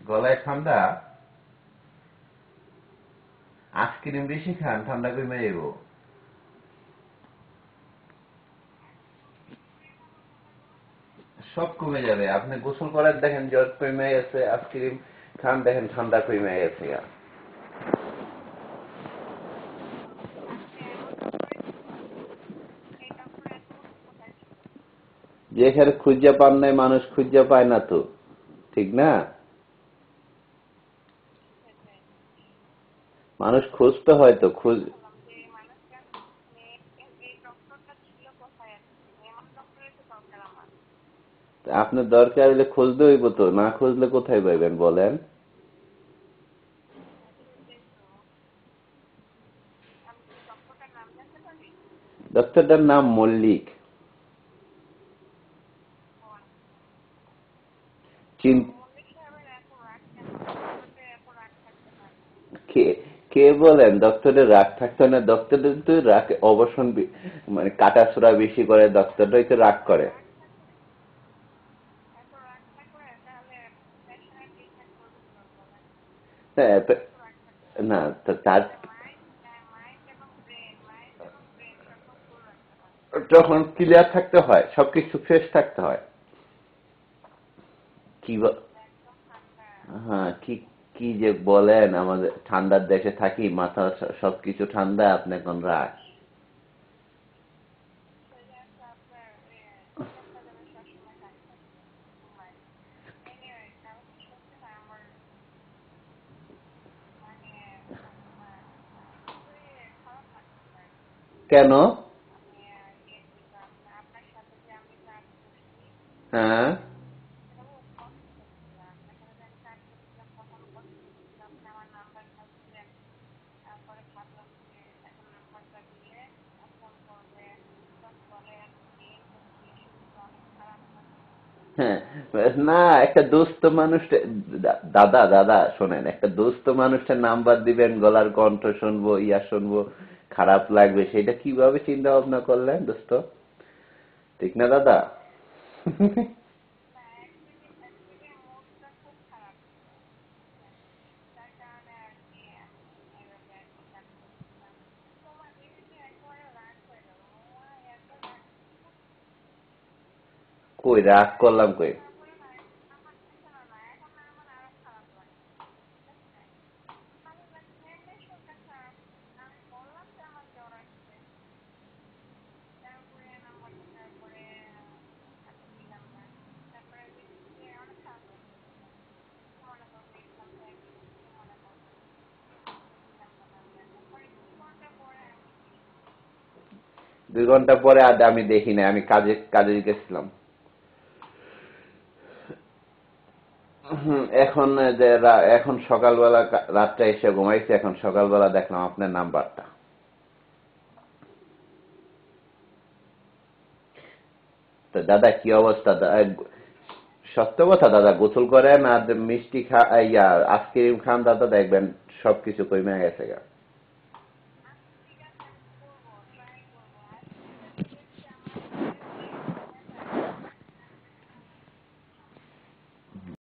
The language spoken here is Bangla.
গলায় ঠান্ডা, আইসক্রিম বেশি খান, ঠান্ডা কমে যাব। সব কমে যাবে। আপনি গোসল করার দেখেন জ্বর কমে গেছে, আইসক্রিম খান দেখেন ঠান্ডা কমে গেছে। যেখানে খুঁজে পান নাই মানুষ খুঁজে পায় না তো, ঠিক না? মানুষ খুঁজতে হয় তো, আপনার দরকার হলে খুঁজতে হইব তো, না খুঁজলে কোথায় পাইবেন বলেন? ডক্টরটার নাম মল্লিক। চিন- কে কে বলেন ডক্টরের রাগ থাকতো না? ডক্টরের তো রাগ অবসান মানে কাটাছোড়া বেশি করে, ডক্টরটাই তো রাগ করে। হ্যাঁ, না তার তখন ক্লিয়ার থাকতে হয়, সবকিছু ফ্রেশ থাকতে হয়। কি হ্যাঁ, কি কি যে বলেন, আমাদের ঠান্ডার দেশে থাকি, মাথা সবকিছু ঠান্ডা, আপনি এখন রাগ। কেন? হ্যাঁ, হ্যাঁ, না একটা দুস্থ মানুষ, দাদা দাদা শোনেন, একটা দুস্থ মানুষের নাম্বার দিবেন, গলার কণ্ঠ শুনবো, ইয়া শুনবো, খারাপ লাগবে, সেটা কিভাবে চিন্তা ভাবনা করলেন দোস্ত? ঠিক না দাদা? কই রাগ করলাম কই? দুই ঘন্টা পরে আর আমি দেখি না, আমি কাজে কাজে গেছিলাম। এখন যে এখন সকালবেলা রাতটা এসে ঘুমাইছে, এখন সকালবেলা দেখলাম আপনার নাম্বারটা। তো দাদা কি অবস্থা? সত্য কথা দাদা, গোসল করেন আর মিষ্টি ইয়া আইসক্রিম খান দাদা, দেখবেন সবকিছু কমে গেছে গা।